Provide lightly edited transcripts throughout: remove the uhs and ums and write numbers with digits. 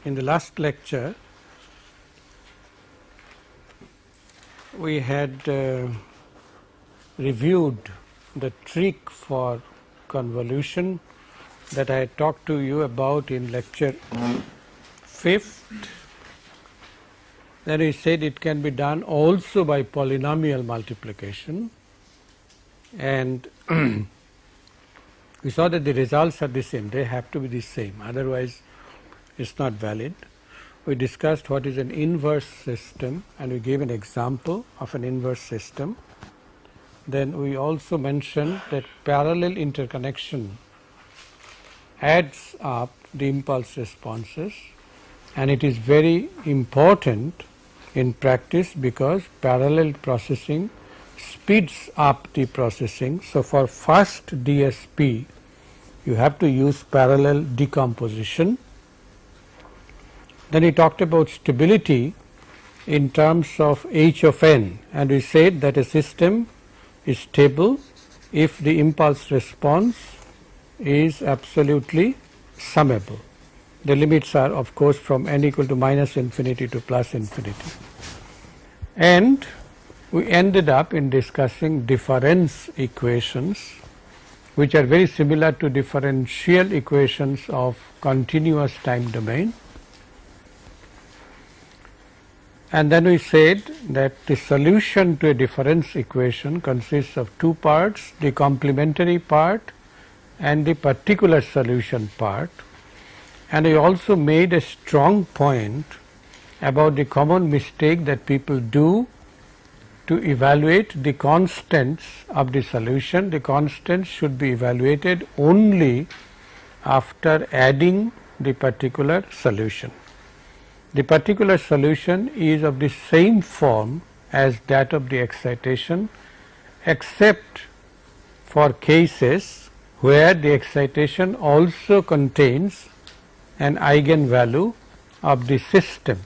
In the last lecture, we had reviewed the trick for convolution that I had talked to you about in lecture 5th. Then we said it can be done also by polynomial multiplication, and we saw that the results are the same. They have to be the same, otherwise it is not valid. We discussed what is an inverse system, and we gave an example of an inverse system. Then we also mentioned that parallel interconnection adds up the impulse responses, and it is very important in practice because parallel processing speeds up the processing. So, for first DSP you have to use parallel decomposition. Then we talked about stability in terms of h of n, and we said that a system is stable if the impulse response is absolutely summable. The limits are of course from n equal to minus infinity to plus infinity. And we ended up in discussing difference equations, which are very similar to differential equations of continuous time domain. And then we said that the solution to a difference equation consists of two parts, the complementary part and the particular solution part. And we also made a strong point about the common mistake that people do to evaluate the constants of the solution. The constants should be evaluated only after adding the particular solution. The particular solution is of the same form as that of the excitation, except for cases where the excitation also contains an eigenvalue of the system.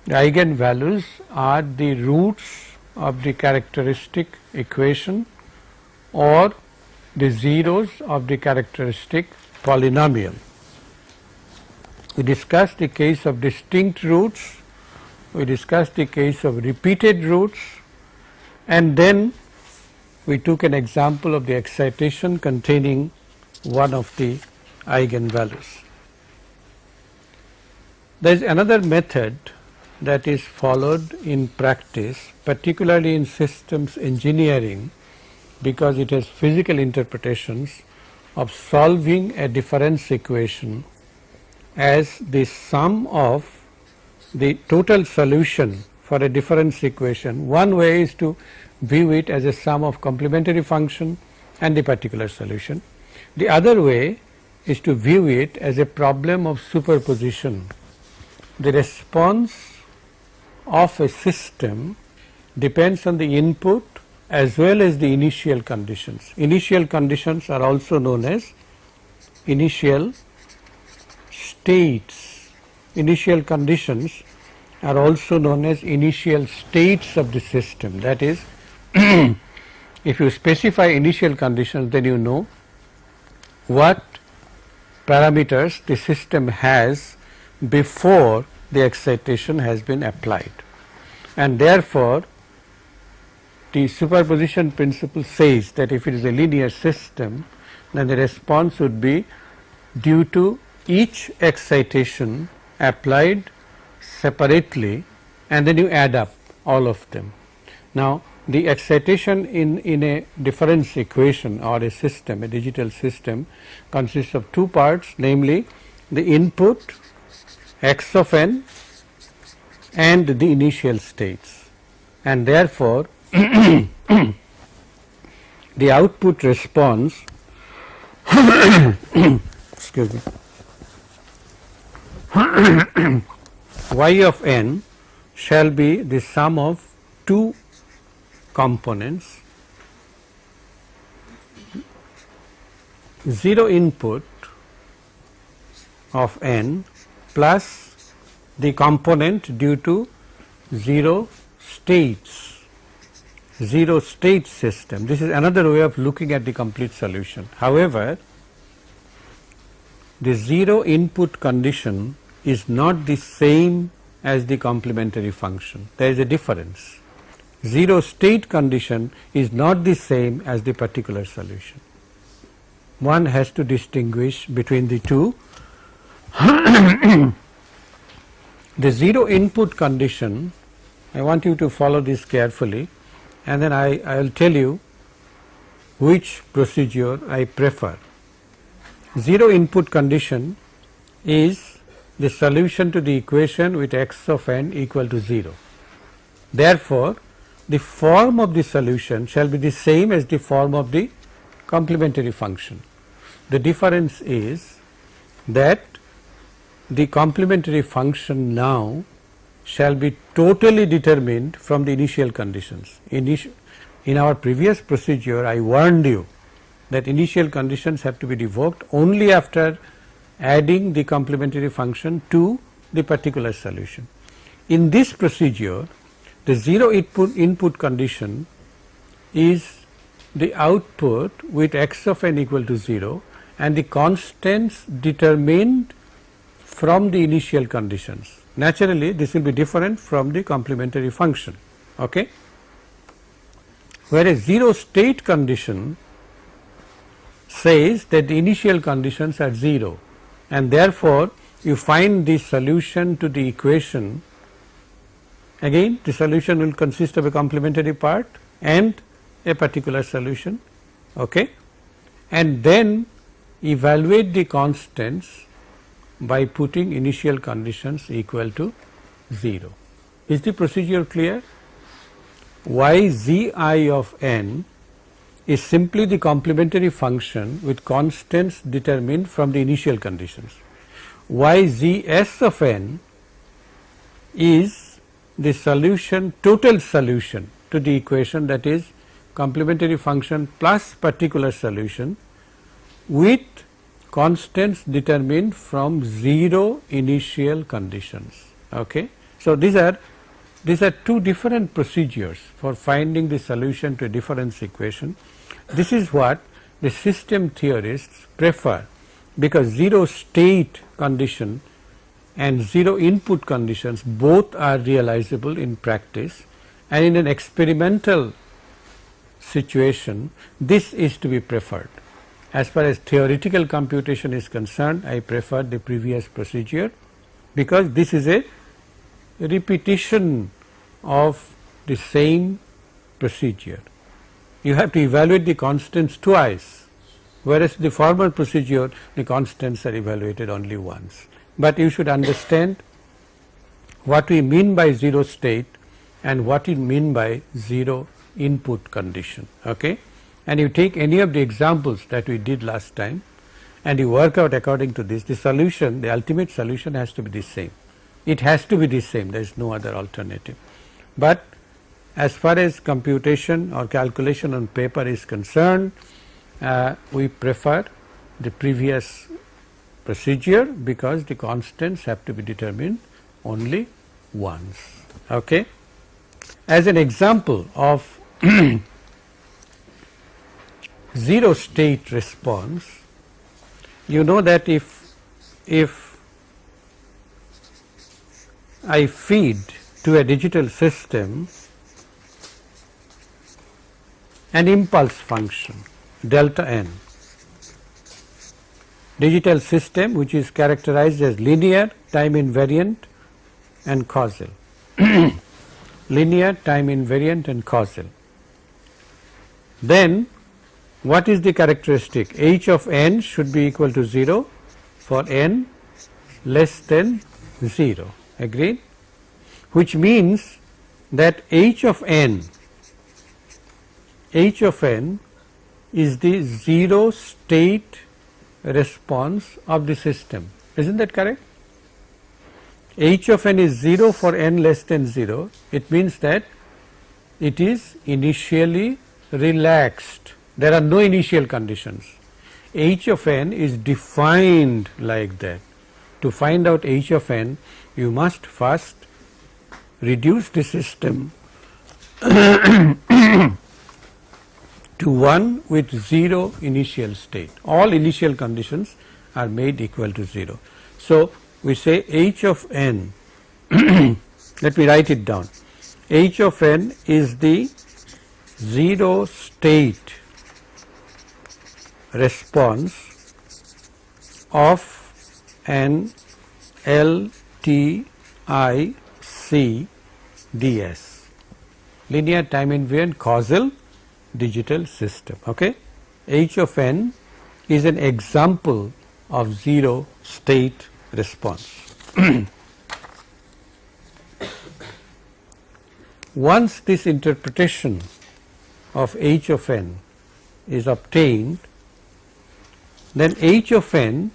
The eigenvalues are the roots of the characteristic equation or the zeros of the characteristic polynomial. We discussed the case of distinct roots, we discussed the case of repeated roots, and then we took an example of the excitation containing one of the eigenvalues. There is another method that is followed in practice, particularly in systems engineering, because it has physical interpretations of solving a difference equation as the sum of the total solution for a difference equation. One way is to view it as a sum of complementary function and the particular solution. The other way is to view it as a problem of superposition. The response of a system depends on the input as well as the initial conditions. Initial conditions are also known as initial states. Initial conditions are also known as initial states of the system. That is, if you specify initial conditions, then you know what parameters the system has before the excitation has been applied, and therefore the superposition principle says that if it is a linear system, then the response would be due to each excitation applied separately, and then you add up all of them. Now, the excitation in a difference equation or a system, a digital system, consists of two parts, namely the input x of n and the initial states, and therefore the output response excuse me y of n shall be the sum of two components, 0 input of n plus the component due to 0 states, 0 state system. This is another way of looking at the complete solution. However, the 0 input condition is not the same as the complementary function. There is a difference. Zero state condition is not the same as the particular solution. One has to distinguish between the two. The zero input condition, I want you to follow this carefully, and then I will tell you which procedure I prefer. Zero input condition is the solution to the equation with x of n equal to 0. Therefore, the form of the solution shall be the same as the form of the complementary function. The difference is that the complementary function now shall be totally determined from the initial conditions. In our previous procedure, I warned you that initial conditions have to be revoked only after adding the complementary function to the particular solution. In this procedure, the zero input condition is the output with x of n equal to 0 and the constants determined from the initial conditions. Naturally, this will be different from the complementary function. Okay? Whereas zero state condition says that the initial conditions are 0, and therefore, you find the solution to the equation. Again, the solution will consist of a complementary part and a particular solution, okay, and then evaluate the constants by putting initial conditions equal to 0. Is the procedure clear? Y z I of n is simply the complementary function with constants determined from the initial conditions. Y z s of n is the solution, total solution to the equation, that is complementary function plus particular solution with constants determined from 0 initial conditions. Okay. So, these are two different procedures for finding the solution to a difference equation. This is what the system theorists prefer, because zero state condition and zero input conditions both are realizable in practice, and in an experimental situation this is to be preferred. As far as theoretical computation is concerned, I prefer the previous procedure, because this is a repetition of the same procedure. You have to evaluate the constants twice, whereas the former procedure the constants are evaluated only once. But you should understand what we mean by zero state and what we mean by zero input condition. Okay? And you take any of the examples that we did last time and you work out according to this, the solution, the ultimate solution has to be the same. It has to be the same, there is no other alternative. But as far as computation or calculation on paper is concerned, we prefer the previous procedure, because the constants have to be determined only once. Okay? As an example of zero state response, you know that if I feed to a digital system an impulse function delta n, digital system which is characterized as linear, time invariant and causal, linear, time invariant and causal, then what is the characteristic? H of n should be equal to 0 for n less than 0, agreed? Which means that H of n is the zero state response of the system. Isn't that correct? H of n is 0 for n less than 0. It means that it is initially relaxed. There are no initial conditions. H of n is defined like that. To find out H of n, you must first reduce the system to one with 0 initial state. All initial conditions are made equal to 0. So, we say h of n, let me write it down, h of n is the zero state response of an LTIC DS, linear time invariant causal digital system. Okay, h of n is an example of zero state response. Once this interpretation of h of n is obtained, then h of n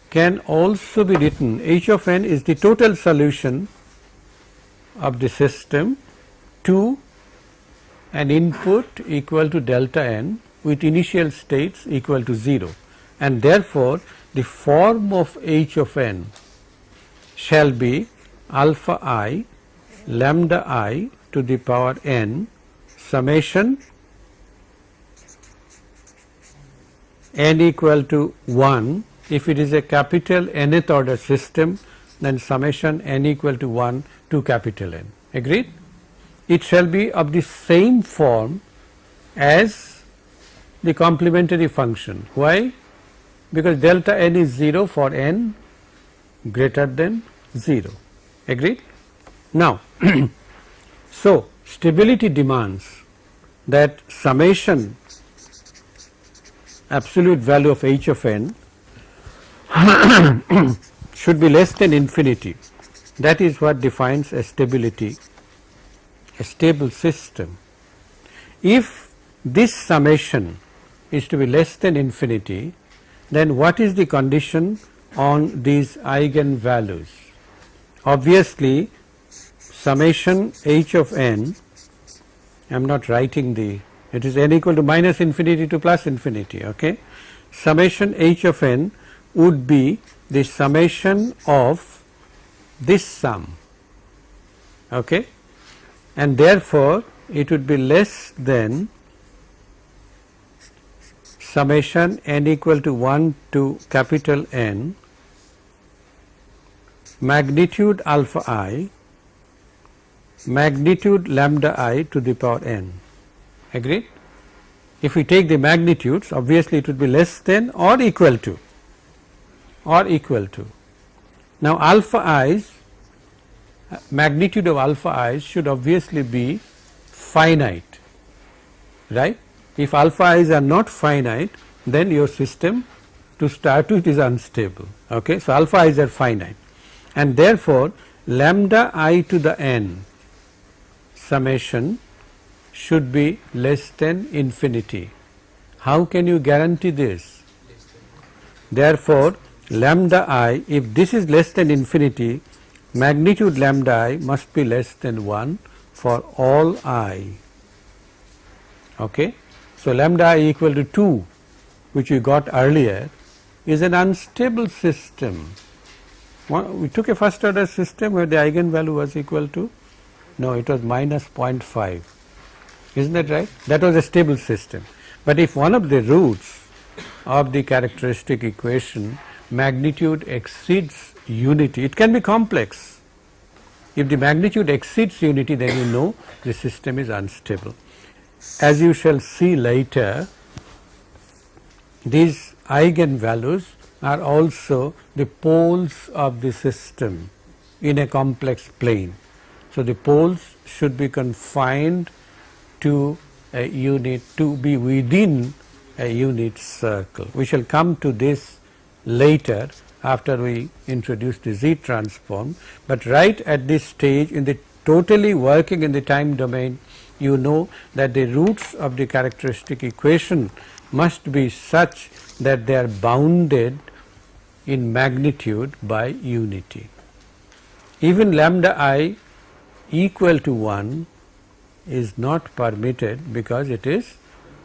can also be written, h of n is the total solution of the system to an input equal to delta n with initial states equal to 0, and therefore the form of h of n shall be alpha I lambda I to the power n summation n equal to 1. If it is a capital nth order system, then summation n equal to 1 to capital N. Agreed? It shall be of the same form as the complementary function. Why? Because delta n is 0 for n greater than 0. Agreed? Now, so stability demands that summation absolute value of h of n should be less than infinity. That is what defines a stability, a stable system. If this summation is to be less than infinity, then what is the condition on these eigenvalues? Obviously, summation h of n, I am not writing the, it is n equal to minus infinity to plus infinity. Okay, summation h of n would be the summation of this sum, okay, and therefore it would be less than summation n equal to 1 to capital N magnitude alpha I magnitude lambda I to the power n. Agreed? If we take the magnitudes, obviously it would be less than or equal to. Now alpha i's, magnitude of alpha i's should obviously be finite, right? If alpha i's are not finite, then your system to start with is unstable. Okay, so alpha i's are finite, and therefore lambda I to the n summation should be less than infinity. How can you guarantee this? Therefore, lambda I, if this is less than infinity, magnitude lambda I must be less than 1 for all I. Okay? So, lambda I equal to 2, which we got earlier, is an unstable system. We took a first order system where the eigenvalue was equal to, no, it was minus 0.5. Isn't that right? That was a stable system. But if one of the roots of the characteristic equation magnitude exceeds unity, it can be complex. If the magnitude exceeds unity, then you know the system is unstable. As you shall see later, these eigenvalues are also the poles of the system in a complex plane. So, the poles should be confined to a unit, to be within a unit circle. We shall come to this later after we introduce the Z transform, but right at this stage in the totally working in the time domain, you know that the roots of the characteristic equation must be such that they are bounded in magnitude by unity. Even lambda I equal to 1 is not permitted because it is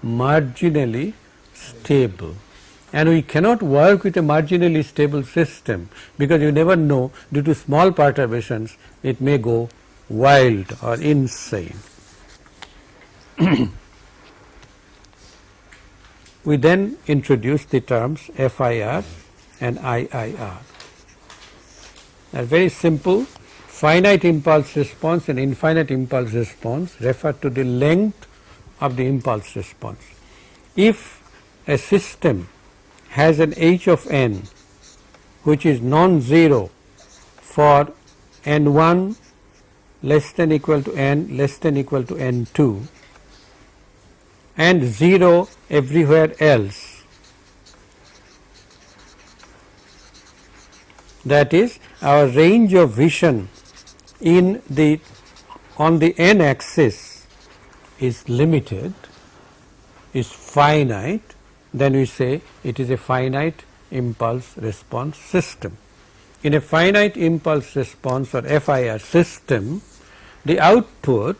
marginally stable, and we cannot work with a marginally stable system because you never know, due to small perturbations it may go wild or insane. We then introduce the terms FIR and IIR. A very simple finite impulse response and infinite impulse response refer to the length of the impulse response. If a system has an h of n which is non-zero for n1 less than equal to n less than equal to n2 and 0 everywhere else, that is, our range of vision in the on the n axis is limited, is finite, then we say it is a finite impulse response system. In a finite impulse response or FIR system, the output,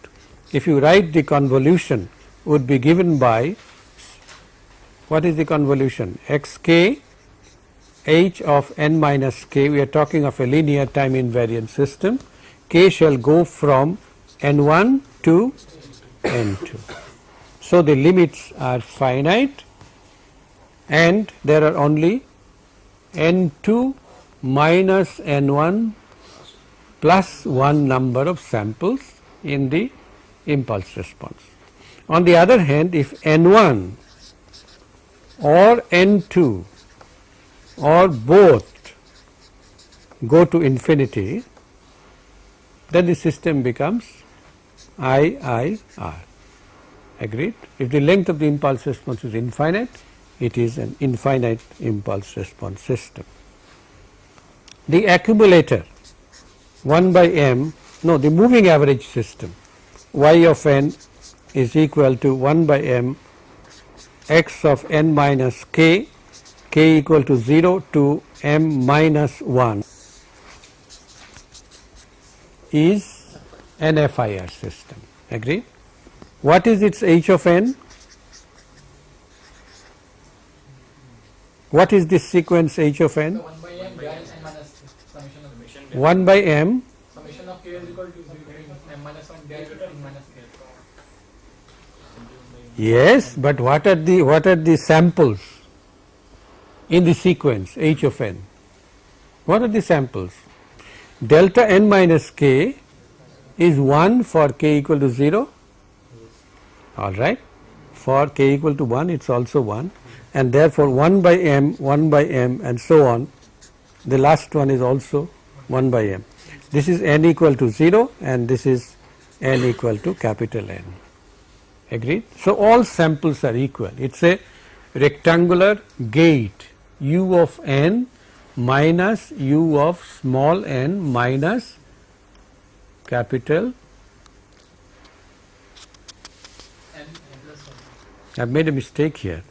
if you write the convolution, would be given by, what is the convolution? Xk h of n minus k, we are talking of a linear time invariant system, k shall go from n1 to n2. So, the limits are finite and there are only n2 minus n1 plus 1 number of samples in the impulse response. On the other hand, if n1 or n2 or both go to infinity, then the system becomes IIR. Agreed? If the length of the impulse response is infinite, it is an infinite impulse response system. The accumulator 1 by m, no, the moving average system, y of n is equal to 1 by m x of n minus k, k equal to 0 to m minus 1 is an FIR system. Agreed? What is its h of n? What is this sequence h of n? 1 by m minus n minus summation of 1 by m summation of k is equal to 0 m minus 1 divided n minus k. Yes, but what are the samples in the sequence h of n? What are the samples? Delta n minus k is 1 for k equal to 0, all right. For k equal to 1 it is also 1, and therefore 1 by m and so on, the last one is also 1 by m. This is n equal to 0 and this is n equal to capital N. Agreed? So, all samples are equal. It is a rectangular gate u of n minus u of small n minus capital. I have made a mistake here.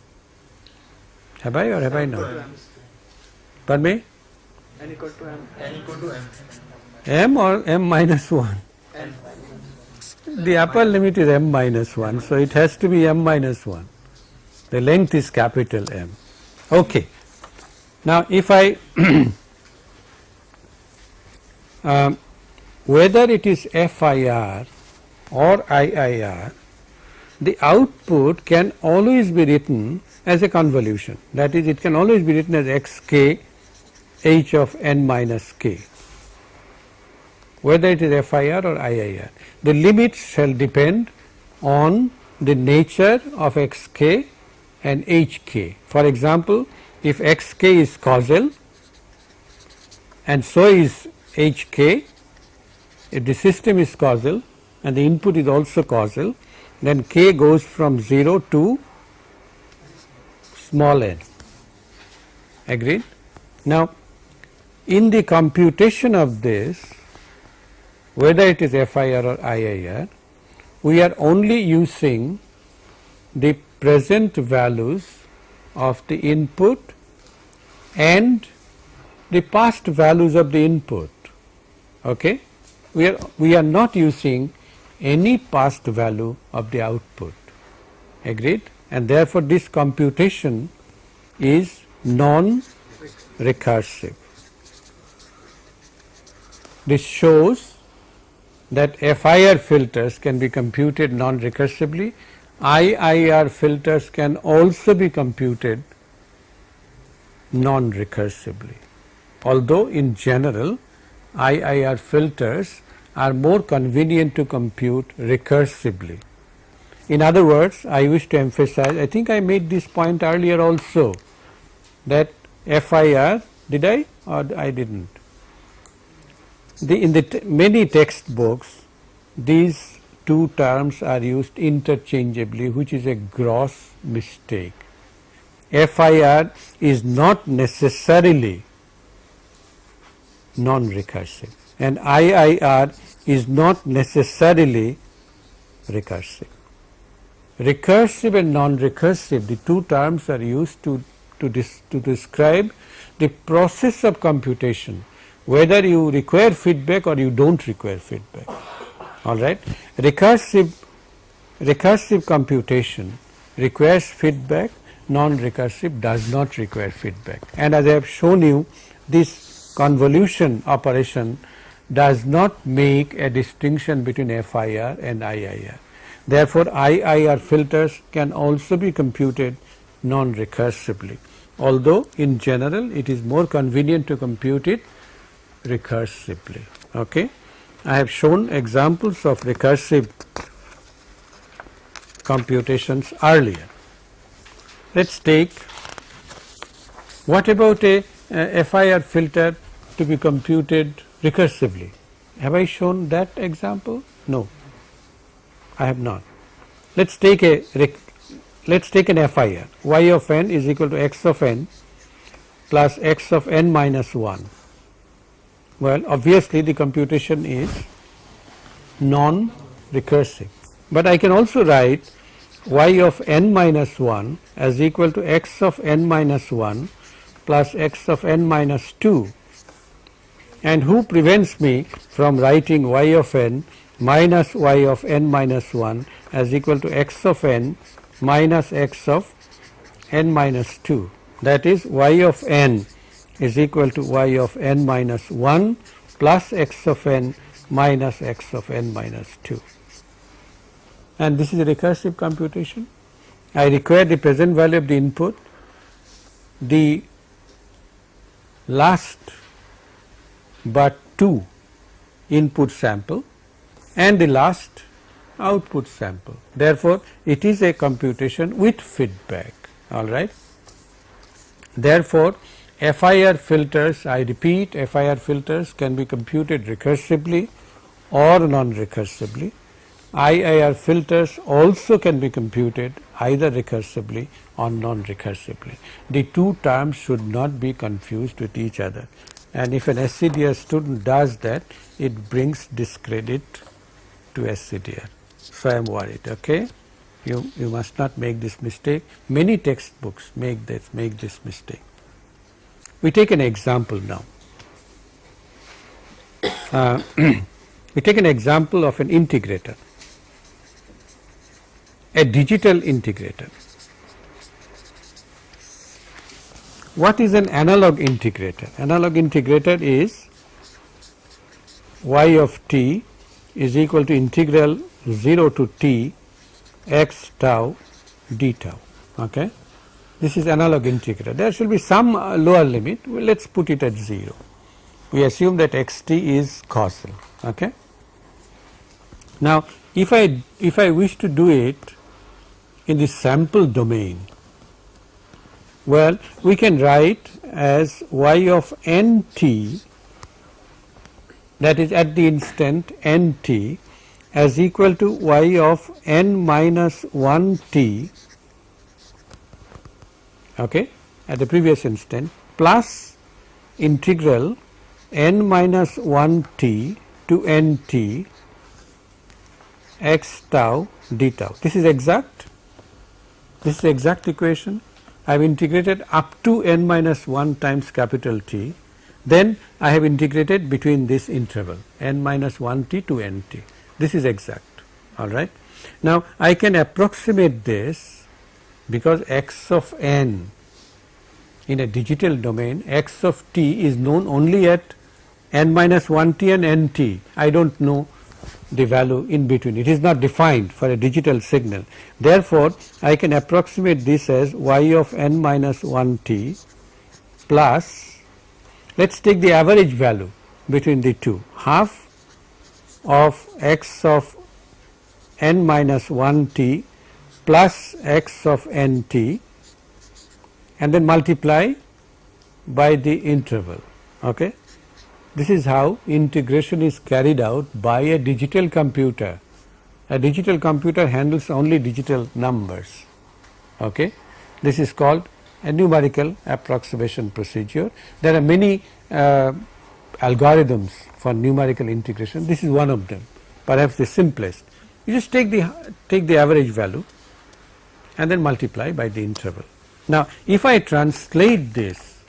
Have I or have I not? Pardon me? N equal to m. N equal to m. M or m minus 1? N. The upper limit is m minus 1, so it has to be m minus 1. The length is capital M. Okay. Now, if I whether it is FIR or IIR, the output can always be written as a convolution. That is, it can always be written as xk h of n minus k, whether it is FIR or IIR. The limits shall depend on the nature of xk and hk. For example, if xk is causal and so is hk, if the system is causal and the input is also causal, then k goes from 0 to small n. Agreed? Now, in the computation of this, whether it is FIR or IIR, we are only using the present values of the input and the past values of the input. Okay? We are not using any past value of the output. Agreed? And therefore, this computation is non-recursive. This shows that FIR filters can be computed non-recursively, IIR filters can also be computed non-recursively, although in general IIR filters are more convenient to compute recursively. In other words, I wish to emphasize, I think I made this point earlier also, that FIR, did I or I did not? In the many textbooks, these two terms are used interchangeably, which is a gross mistake. FIR is not necessarily non-recursive and IIR is not necessarily recursive. Recursive and non-recursive, the two terms are used to describe the process of computation, whether you require feedback or you don't require feedback. All right. Recursive computation requires feedback, non-recursive does not require feedback. And as I have shown you, this convolution operation does not make a distinction between FIR and IIR. Therefore, IIR filters can also be computed non-recursively, although in general it is more convenient to compute it recursively. Okay. I have shown examples of recursive computations earlier. Let us take, what about a FIR filter to be computed recursively? Have I shown that example? No, I have not. Let us take an FIR. Y of n is equal to x of n plus x of n minus 1. Well, obviously the computation is non-recursive, but I can also write y of n minus 1 as equal to x of n minus 1 plus x of n minus 2. And who prevents me from writing y of n minus y of n minus 1 as equal to x of n minus x of n minus 2? That is, y of n is equal to y of n minus 1 plus x of n minus x of n minus 2. And this is a recursive computation. I require the present value of the input, the last but 2 input sample and the last output sample. Therefore, it is a computation with feedback. All right. Therefore, FIR filters, I repeat, FIR filters can be computed recursively or non-recursively. IIR filters also can be computed either recursively or non-recursively. The two terms should not be confused with each other, and if an SCDR student does that, it brings discredit to SCDR. So I am worried. Okay, you must not make this mistake. Many textbooks make this mistake. We take an example now. We take an example of an integrator, a digital integrator. What is an analog integrator? Analog integrator is y of t is equal to integral 0 to t x tau d tau. Okay. This is analog integrator. There should be some lower limit. Well, let us put it at 0. We assume that xt is causal. Okay. Now, if I wish to do it in the sample domain, well, we can write as y of nt, that is at the instant nt, as equal to y of n minus 1t, okay, at the previous instant, plus integral n minus 1t to nt x tau d tau. This is exact. This is the exact equation. I have integrated up to n minus 1 times capital T. Then I have integrated between this interval n minus 1t to nt. This is exact. All right. Now I can approximate this because x of n in a digital domain, x of t is known only at n minus 1t and nt. I do not know the value in between. It is not defined for a digital signal. Therefore, I can approximate this as y of n minus 1t plus, let us take the average value. between the two, half of x of n minus 1 t plus x of n t, and then multiply by the interval. Okay. This is how integration is carried out by a digital computer. A digital computer handles only digital numbers. Okay. This is called a numerical approximation procedure. There are many algorithms for numerical integration. This is one of them, perhaps the simplest. You just take the average value and then multiply by the interval. Now, if I translate this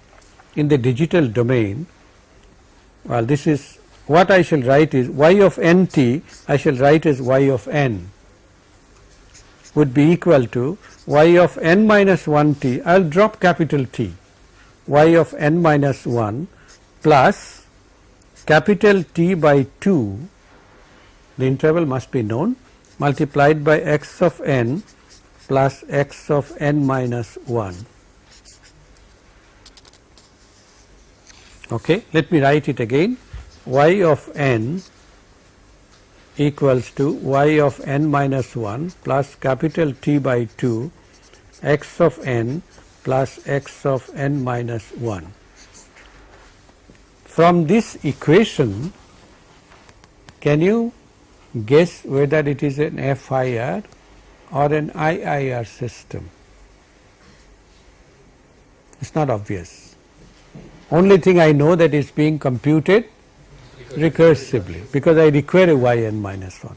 in the digital domain, well, this is what I shall write is y of n t, I shall write as y of n would be equal to y of n minus 1 t, I will drop capital T, y of n minus 1 plus capital T by 2, the interval must be known, multiplied by x of n plus x of n minus 1. Okay, let me write it again. Y of n equals to y of n minus 1 plus capital T by 2 x of n plus x of n minus 1. From this equation, can you guess whether it is an FIR or an IIR system? It is not obvious. Only thing I know that is being computed recursively, because I require a yn minus 1.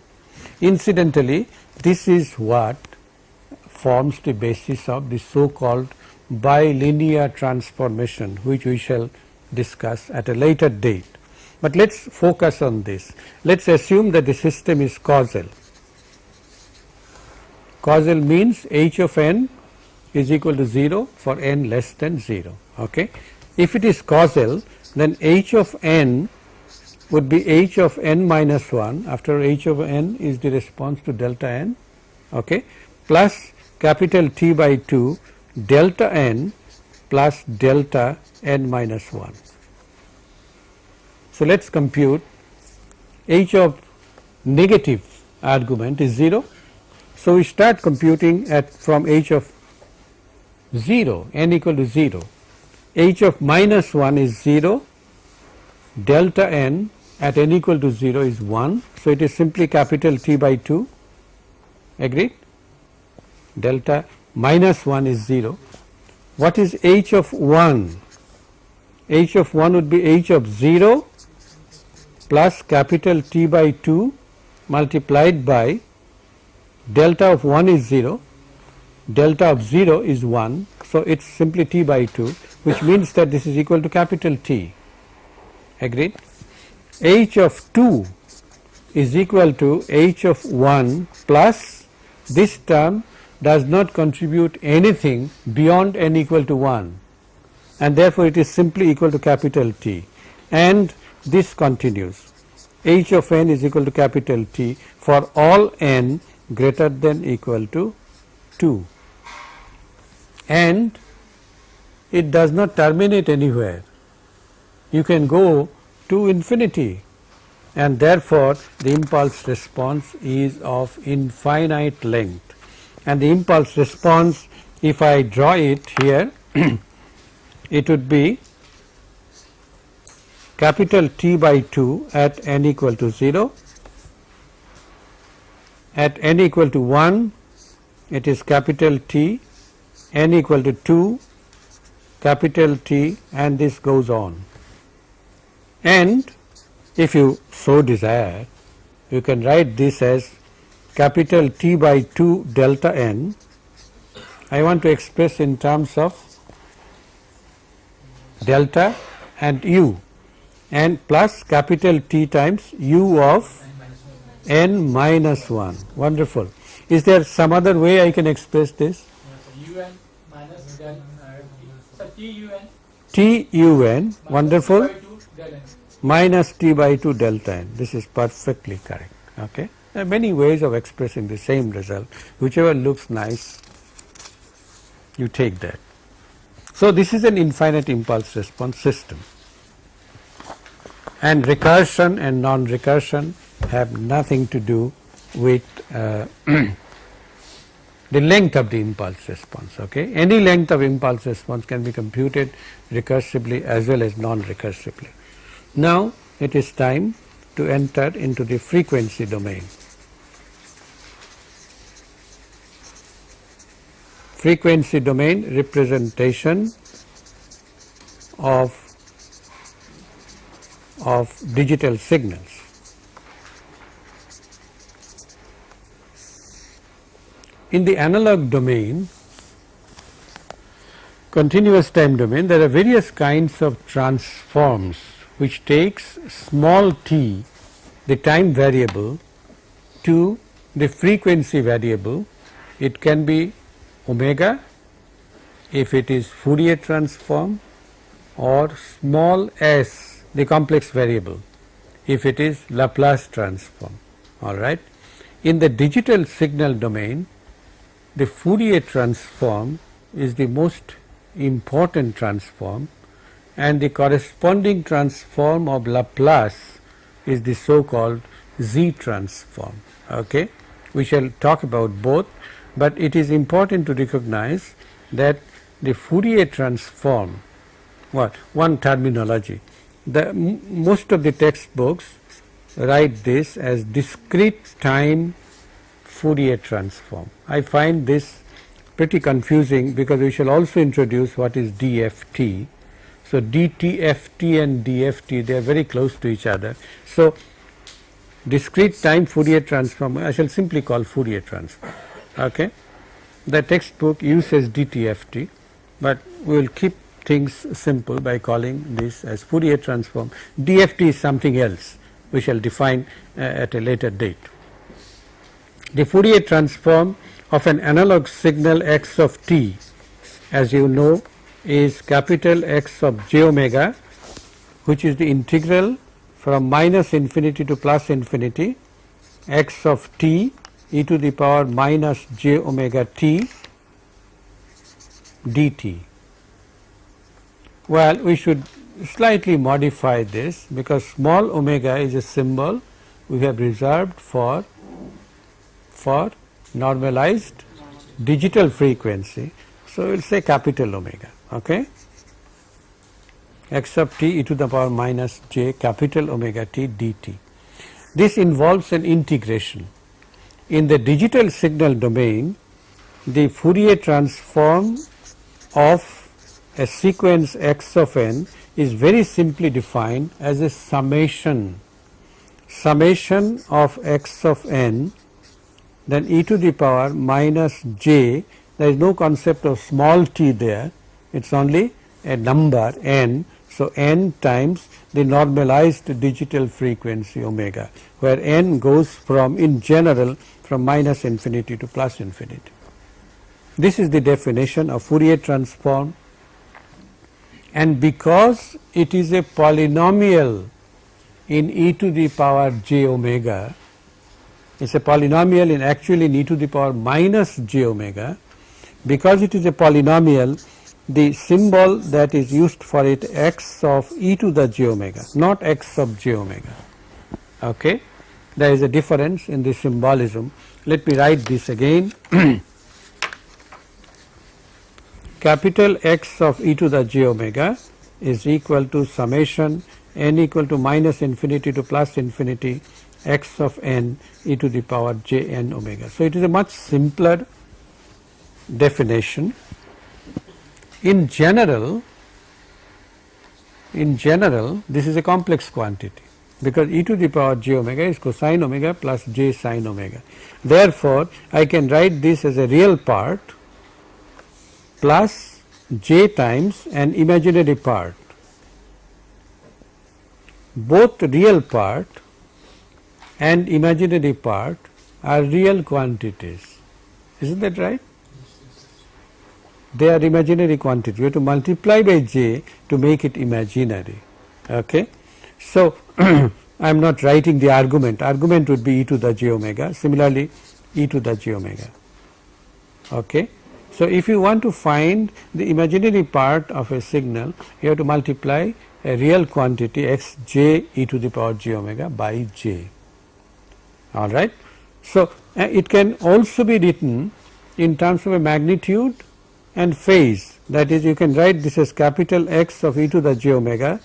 Incidentally, this is what forms the basis of the so called bilinear transformation, which we shall discuss at a later date. But let us focus on this. Let us assume that the system is causal. Causal means h of n is equal to 0 for n less than 0. Okay? If it is causal, then h of n would be h of n minus 1, after h of n is the response to delta n, okay, plus capital T by 2 delta n plus delta n minus 1. So, let us compute h of negative argument is 0. So, we start computing at from h of 0, n equal to 0, h of minus 1 is 0, delta n at n equal to 0 is 1. So, it is simply capital T by 2, agreed, delta minus 1 is 0. What is h of 1? H of 1 would be h of 0 plus capital T by 2 multiplied by delta of 1 is 0, delta of 0 is 1. So, it is simply T by 2, which means that this is equal to capital T, agreed. H of 2 is equal to h of 1 plus this term does not contribute anything beyond n equal to 1, and therefore, it is simply equal to capital T, and this continues. H of n is equal to capital T for all n greater than equal to 2, and it does not terminate anywhere. You can go to infinity, and therefore, the impulse response is of infinite length, and the impulse response, if I draw it here, it would be capital T by 2 at n equal to 0, at n equal to 1 it is capital T, n equal to 2 capital T, and this goes on. And if you so desire, you can write this as capital T by 2 delta n. I want to express in terms of delta and u, and plus capital T times u of n minus 1. Wonderful. Is there some other way I can express this? un minus del T un, wonderful, T by 2 del n. minus T by 2 delta n. This is perfectly correct. Okay. There are many ways of expressing the same result. Whichever looks nice, you take that. So, this is an infinite impulse response system, and recursion and non-recursion have nothing to do with the length of the impulse response. Okay, any length of impulse response can be computed recursively as well as non-recursively. Now it is time to enter into the frequency domain. Frequency domain representation of digital signals. In the analog domain, continuous time domain, there are various kinds of transforms which takes small t, the time variable, to the frequency variable. It can be omega if it is Fourier transform, or small s, the complex variable, if it is Laplace transform. All right. In the digital signal domain, the Fourier transform is the most important transform, and the corresponding transform of Laplace is the so called Z transform. Okay. We shall talk about both, but it is important to recognize that the Fourier transform, one terminology, most of the textbooks write this as discrete time Fourier transform. I find this pretty confusing because we shall also introduce what is DFT. So DTFT and DFT, they are very close to each other. So discrete time Fourier transform I shall simply call Fourier transform. Okay. The textbook uses DTFT, but we will keep things simple by calling this as Fourier transform. DFT is something else we shall define at a later date. The Fourier transform of an analog signal x of t, as you know, is capital X of j omega, which is the integral from minus infinity to plus infinity x of t e to the power minus j omega t dt. Well, we should slightly modify this because small omega is a symbol we have reserved for normalized digital frequency. So, we will say capital omega, okay, x of t e to the power minus j capital omega t dt. This involves an integration. In the digital signal domain, the Fourier transform of a sequence x of n is very simply defined as a summation of x of n, then e to the power minus j. There is no concept of small t there, it is only a number n. So, n times the normalized digital frequency omega, where n goes from, in general, from minus infinity to plus infinity. This is the definition of Fourier transform, and because it is a polynomial in e to the power j omega, it is a polynomial in actually in e to the power minus j omega. Because it is a polynomial, the symbol that is used for it x of e to the j omega, not x of j omega. Okay. There is a difference in the symbolism. Let me write this again. Capital X of e to the j omega is equal to summation n equal to minus infinity to plus infinity x of n e to the power j n omega. So, it is a much simpler definition. In general, this is a complex quantity because e to the power j omega is cosine omega plus j sine omega. Therefore, I can write this as a real part plus j times an imaginary part. Both real part and imaginary part are real quantities. Isn't that right? They are imaginary quantities. We have to multiply by j to make it imaginary. Okay. So, I am not writing the argument. Argument would be e to the j omega. Similarly, e to the j omega. Okay. So, if you want to find the imaginary part of a signal, you have to multiply a real quantity x j e to the power j omega by j. All right. So, it can also be written in terms of a magnitude and phase, that is, you can write this as capital X of e to the j omega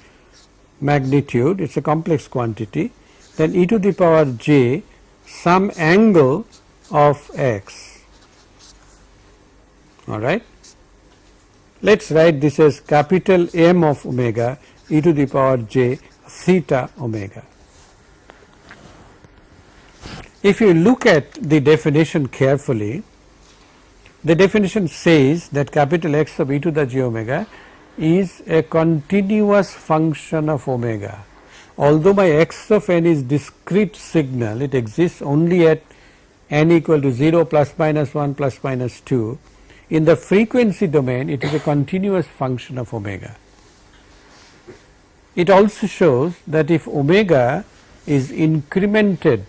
magnitude, it is a complex quantity, then e to the power j some angle of x. All right. Let us write this as capital M of omega e to the power j theta omega. If you look at the definition carefully, the definition says that capital X of e to the j omega is a continuous function of omega. Although my x of n is discrete signal, it exists only at n equal to 0, plus minus 1, plus minus 2. In the frequency domain, it is a continuous function of omega. It also shows that if omega is incremented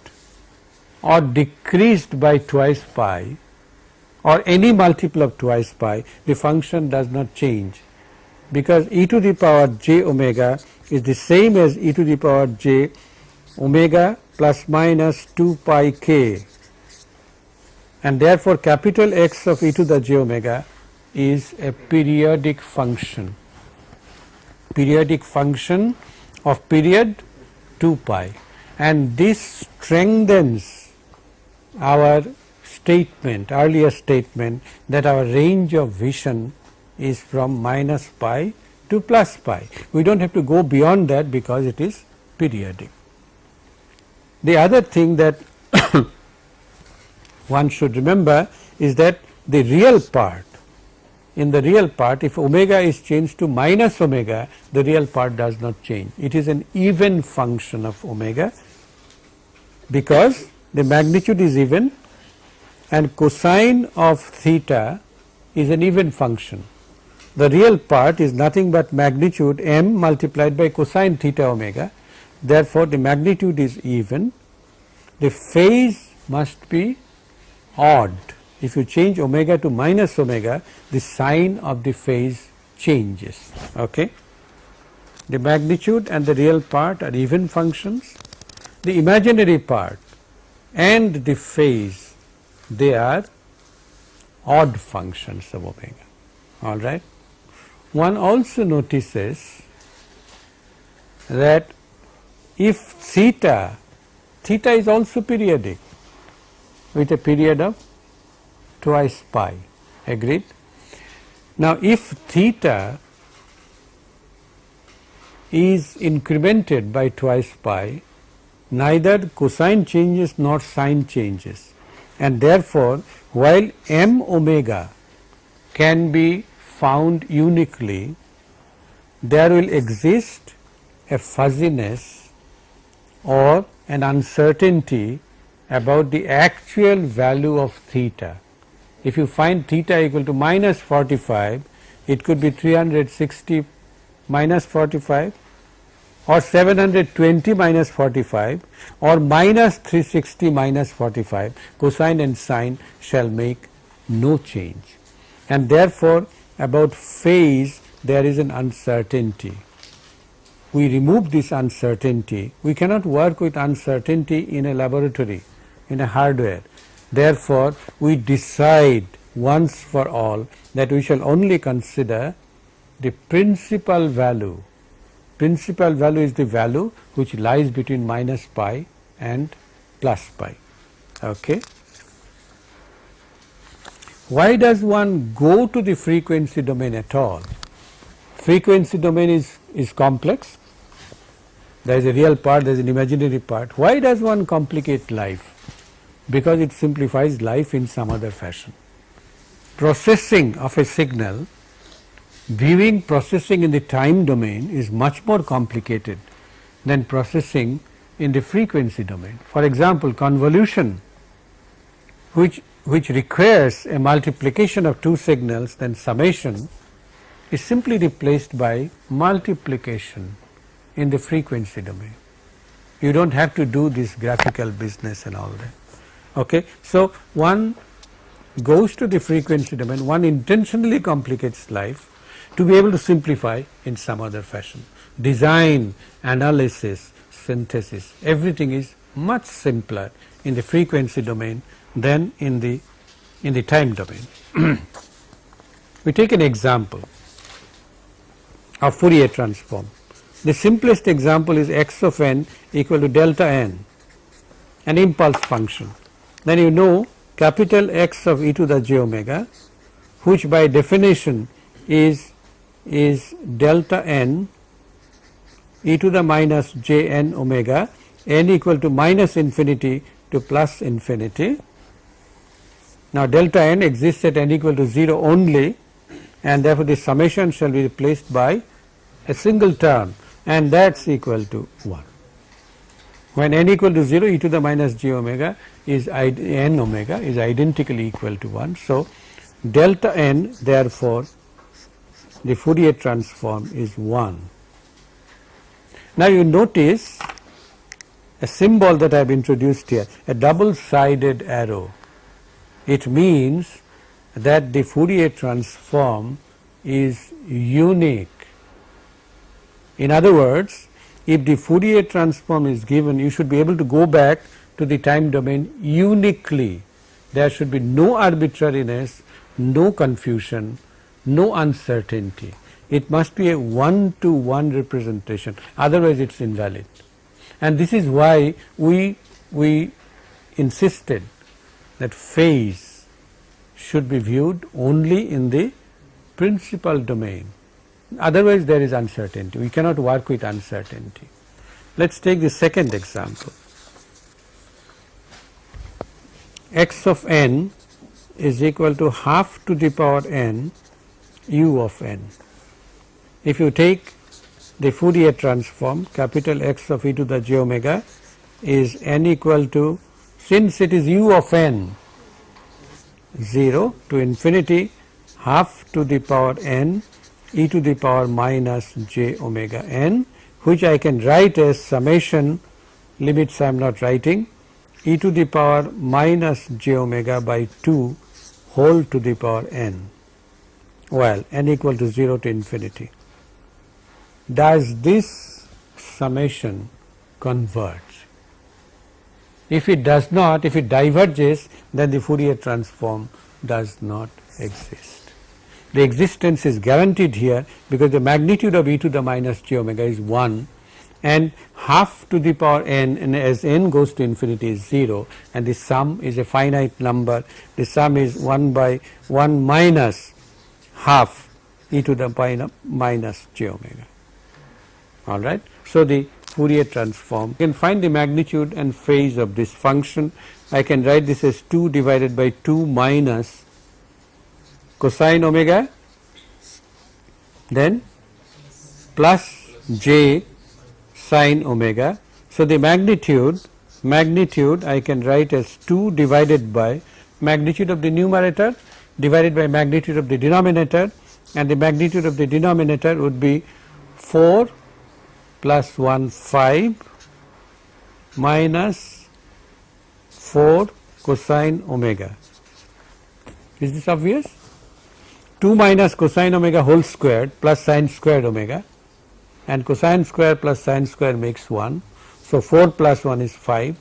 or decreased by twice pi or any multiple of twice pi, the function does not change, because e to the power j omega is the same as e to the power j omega plus minus 2 pi k, and therefore capital X of e to the j omega is a periodic function of period 2 pi, and this strengthens our statement, earlier statement, that our range of vision is from minus pi to plus pi. We do not have to go beyond that because it is periodic. The other thing that one should remember is that the real part, in the real part, if omega is changed to minus omega, the real part does not change. It is an even function of omega because the magnitude is even and cosine of theta is an even function. The real part is nothing but magnitude m multiplied by cosine theta omega. Therefore, the magnitude is even. The phase must be odd. If you change omega to minus omega, the sign of the phase changes. Okay. The magnitude and the real part are even functions. The imaginary part and the phase, they are odd functions of omega. All right. One also notices that if theta is also periodic with a period of twice pi, agreed. Now, if theta is incremented by twice pi, neither cosine changes nor sine changes, and therefore, while m omega can be found uniquely, there will exist a fuzziness or an uncertainty about the actual value of theta. If you find theta equal to minus 45, it could be 360 minus 45 or 720 minus 45 or minus 360 minus 45. Cosine and sine shall make no change, and therefore, about phase there is an uncertainty. We remove this uncertainty. We cannot work with uncertainty in a laboratory, in a hardware. Therefore, we decide once for all that we shall only consider the principal value. Principal value is the value which lies between minus pi and plus pi. Okay. Why does one go to the frequency domain at all? Frequency domain is complex. There is a real part, there is an imaginary part. Why does one complicate life? Because it simplifies life in some other fashion. Processing of a signal, viewing processing in the time domain is much more complicated than processing in the frequency domain. For example, convolution, which requires a multiplication of two signals, then summation, is simply replaced by multiplication in the frequency domain. You do not have to do this graphical business and all that. Okay. So, one goes to the frequency domain, one intentionally complicates life to be able to simplify in some other fashion. design, analysis, synthesis. Everything is much simpler in the frequency domain than in the time domain. We take an example of Fourier transform. The simplest example is x of n equal to delta n, an impulse function. Then you know capital X of e to the j omega, which by definition is delta n e to the minus j n omega, n equal to minus infinity to plus infinity. Now delta n exists at n equal to 0 only, and therefore the summation shall be replaced by a single term, and that is equal to 1. When n equal to 0, e to the minus j omega is n omega is identically equal to 1. So, delta n therefore the Fourier transform is 1. Now you notice a symbol that I have introduced here, a double sided arrow. It means that the Fourier transform is unique. In other words, if the Fourier transform is given, you should be able to go back to the time domain uniquely. There should be no arbitrariness, no confusion, no uncertainty. It must be a one-to-one representation, otherwise it is invalid. And this is why we insisted that phase should be viewed only in the principal domain. Otherwise there is uncertainty. We cannot work with uncertainty. Let us take the second example. X of n is equal to half to the power n u of n. If you take the Fourier transform, capital X of e to the j omega is n equal to, since it is u of n, 0 to infinity half to the power n e to the power minus j omega n, which I can write as summation, limits I am not writing, e to the power minus j omega by 2 whole to the power n, while n equal to 0 to infinity. Does this summation converge? If it does not, if it diverges, then the Fourier transform does not exist. The existence is guaranteed here because the magnitude of e to the minus j omega is 1, and half to the power n, and as n goes to infinity is 0, and the sum is a finite number. The sum is 1 by 1 minus half e to the minus j omega. All right. So, the Fourier transform, you can find the magnitude and phase of this function. I can write this as 2 divided by 2 minus cosine omega, then plus j sine omega. So, the magnitude I can write as 2 divided by magnitude of the numerator divided by magnitude of the denominator, and the magnitude of the denominator would be 4 plus 1 5 minus 4 cosine omega. Is this obvious? 2 minus cosine omega whole squared plus sine squared omega, and cosine square plus sine square makes 1. So, 4 plus 1 is 5,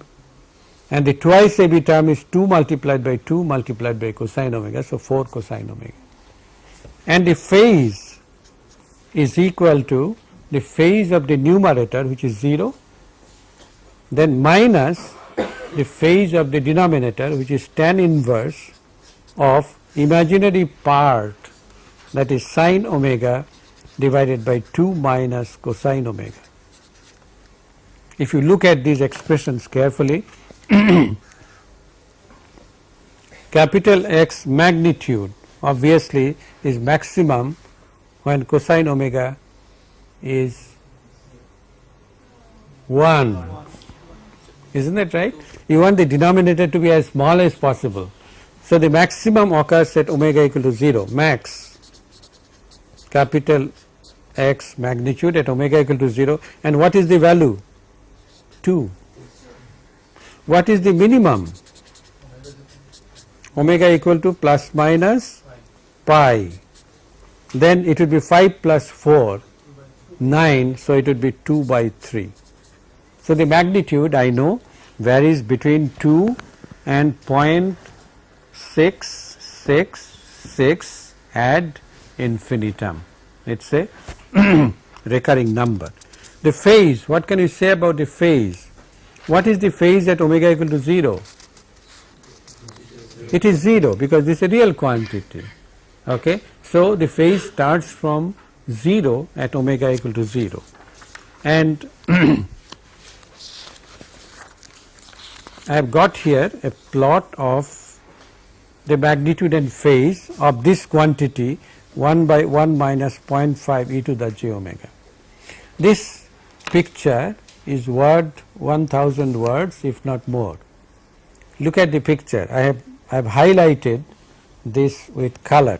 and the twice AB term is 2 multiplied by 2 multiplied by cosine omega. So, 4 cosine omega, and the phase is equal to the phase of the numerator, which is 0, then minus the phase of the denominator, which is tan inverse of imaginary part, that is sine omega divided by 2 minus cosine omega. If you look at these expressions carefully, capital X magnitude obviously is maximum when cosine omega is 1, isn't that right? You want the denominator to be as small as possible. So, the maximum occurs at omega equal to 0, max, capital X magnitude at omega equal to 0, and what is the value? 2. What is the minimum? Omega equal to plus minus pi, then it will be 5 plus 4, 9, so it would be 2 by 3. So the magnitude I know varies between 2 and 0.666 ad infinitum. It's a recurring number. The phase, what can you say about the phase? What is the phase at omega equal to 0? It is 0 because this is a real quantity. Okay, so the phase starts from 0 at omega equal to 0, and I have got here a plot of the magnitude and phase of this quantity 1 by 1 minus 0.5 e to the j omega. This picture is worth 1000 words if not more. Look at the picture. I have highlighted this with color.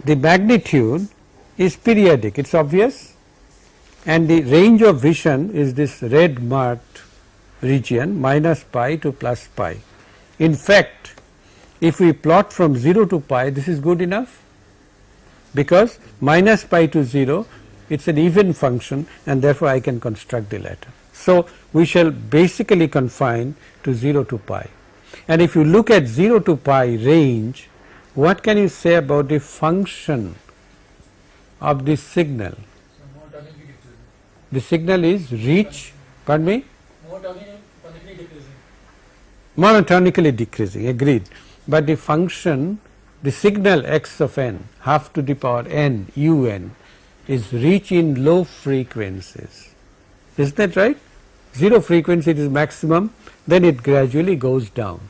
The magnitude is periodic, it is obvious, and the range of vision is this red marked region minus pi to plus pi. In fact, if we plot from 0 to pi, this is good enough because minus pi to 0, it is an even function, and therefore I can construct the latter. So we shall basically confine to 0 to pi, and if you look at 0 to pi range, what can you say about the function of this signal? So monotonically decreasing. The signal is reach, pardon me? Monotonically decreasing. Monotonically decreasing, agreed. But the function, the signal x of n, half to the power n, un, is reach in low frequencies. Is that right? 0 frequency it is maximum, then it gradually goes down.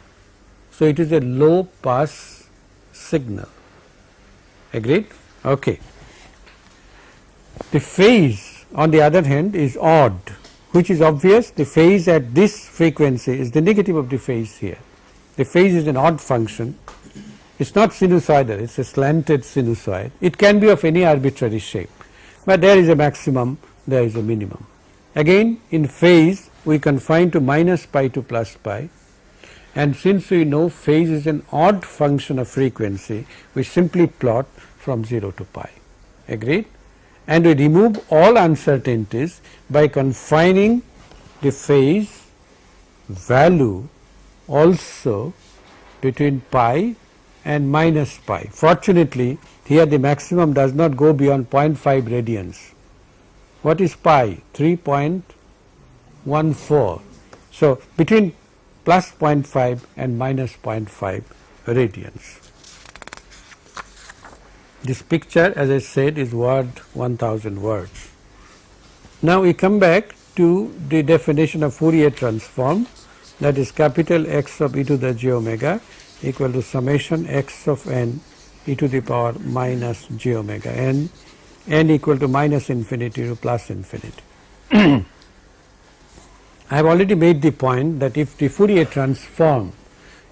So it is a low pass signal. Agreed? Okay. The phase on the other hand is odd, which is obvious. The phase at this frequency is the negative of the phase here. The phase is an odd function. It is not sinusoidal, it is a slanted sinusoid. It can be of any arbitrary shape, but there is a maximum, there is a minimum. Again, in phase we confine to minus pi to plus pi, and since we know phase is an odd function of frequency, we simply plot from 0 to pi. Agreed? And we remove all uncertainties by confining the phase value also between pi and minus pi. Fortunately, here the maximum does not go beyond 0.5 radians. What is pi? 3.14. So between plus 0.5 and minus 0.5 radians. This picture, as I said, is worth 1000 words. Now we come back to the definition of Fourier transform, that is capital X of e to the j omega equal to summation x of n e to the power minus j omega n equal to minus infinity to plus infinity. I have already made the point that if the Fourier transform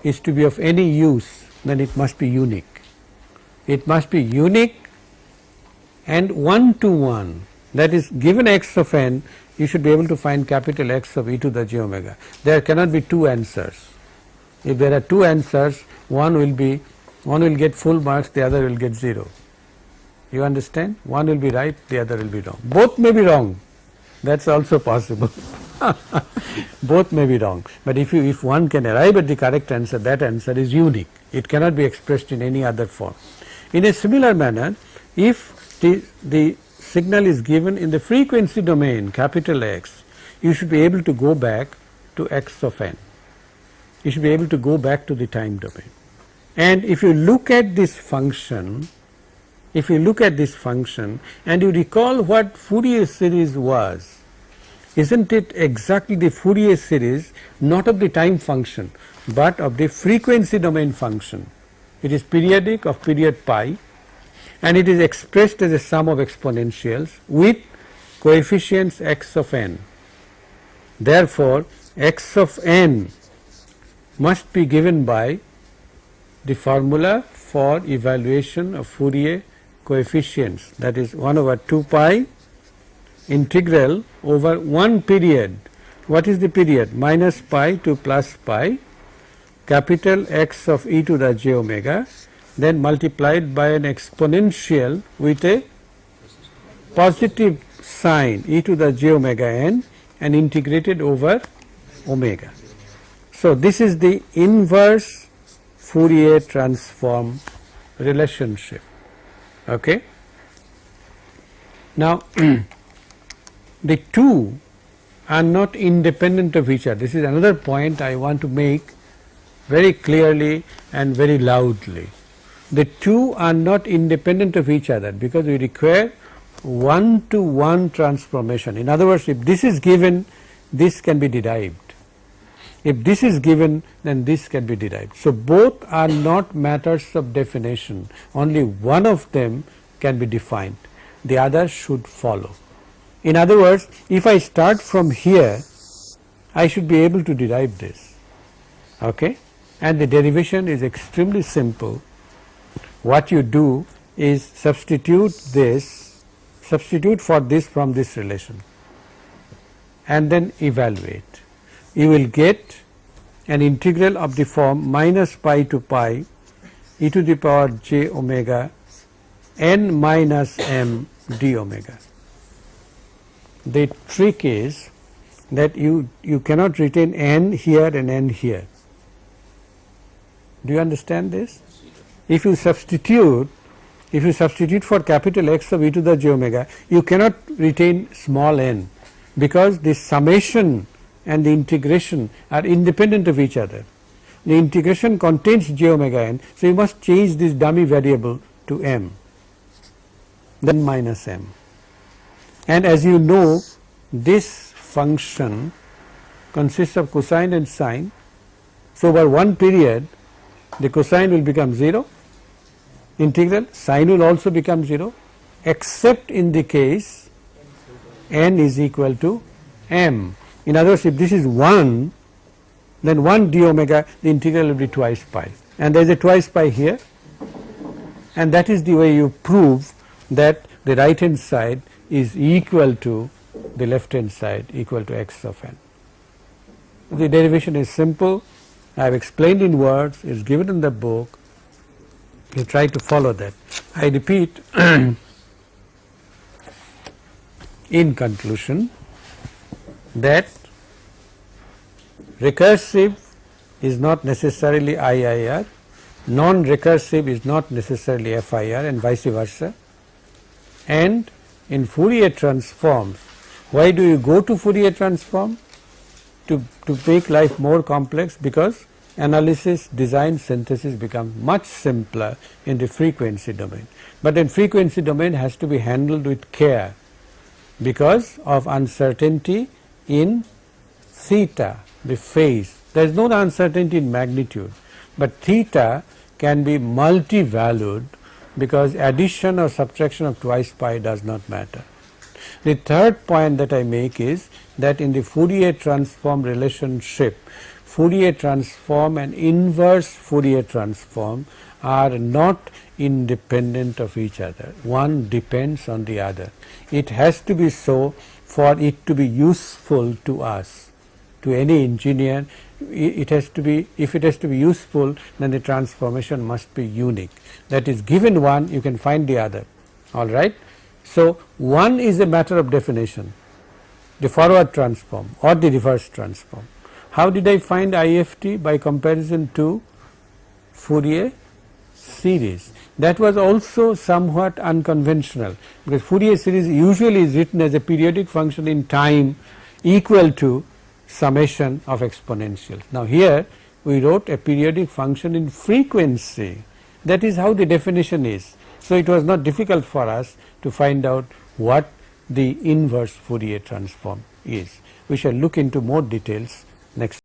is to be of any use, then it must be unique. It must be unique and one to one, that is, given x of n, you should be able to find capital X of e to the j omega. There cannot be two answers. If there are two answers, one will get full marks, the other will get 0. You understand? One will be right, the other will be wrong. Both may be wrong, that is also possible. Both may be wrong, but if one can arrive at the correct answer, that answer is unique. It cannot be expressed in any other form. In a similar manner, if the signal is given in the frequency domain capital X, you should be able to go back to x of n. You should be able to go back to the time domain. And if you look at this function, and you recall what Fourier series was, isn't it exactly the Fourier series, not of the time function but of the frequency domain function? It is periodic of period pi, and it is expressed as a sum of exponentials with coefficients x of n. Therefore, x of n must be given by the formula for evaluation of Fourier coefficients, that is 1 over 2 pi integral over one period. What is the period? Minus pi to plus pi, capital X of e to the j omega, then multiplied by an exponential with a positive sine e to the j omega n and integrated over omega. So, this is the inverse Fourier transform relationship. Okay. Now, the two are not independent of each other. This is another point I want to make very clearly and very loudly. The two are not independent of each other because we require one-to-one transformation. In other words, if this is given, this can be derived. If this is given, then this can be derived. So, both are not matters of definition, only one of them can be defined, the other should follow. In other words, if I start from here, I should be able to derive this, okay? And the derivation is extremely simple. What you do is substitute for this from this relation and then evaluate. You will get an integral of the form minus pi to pi e to the power j omega n minus m d omega. The trick is that you cannot retain n here and n here. Do you understand this? If you substitute for capital X of e to the j omega, you cannot retain small n because the summation and the integration are independent of each other. The integration contains j omega n, so you must change this dummy variable to m, then minus m. And as you know, this function consists of cosine and sine. So, over one period the cosine will become 0, integral sine will also become 0, except in the case n is equal to m. In other words, if this is 1, then 1 d omega, the integral will be twice pi, and there is a twice pi here, and that is the way you prove that the right hand side is equal to the left hand side equal to x of n. The derivation is simple. I have explained in words, it is given in the book. You try to follow that. I repeat in conclusion that recursive is not necessarily IIR, non-recursive is not necessarily FIR, and vice versa. And in Fourier transforms, why do you go to Fourier transform? To make life more complex, because analysis, design, synthesis become much simpler in the frequency domain. But in frequency domain has to be handled with care because of uncertainty in theta, the phase. There is no uncertainty in magnitude, but theta can be multi-valued because addition or subtraction of twice pi does not matter. The third point that I make is that in the Fourier transform relationship, Fourier transform and inverse Fourier transform are not independent of each other. One depends on the other. It has to be so for it to be useful to us, to any engineer. It has to be, if it has to be useful, then the transformation must be unique. That is, given one, you can find the other. All right. So, one is a matter of definition, the forward transform or the reverse transform. How did I find IFT? By comparison to Fourier series. That was also somewhat unconventional, because Fourier series usually is written as a periodic function in time equal to summation of exponentials. Now, here we wrote a periodic function in frequency. That is how the definition is. So, it was not difficult for us to find out what the inverse Fourier transform is. We shall look into more details next.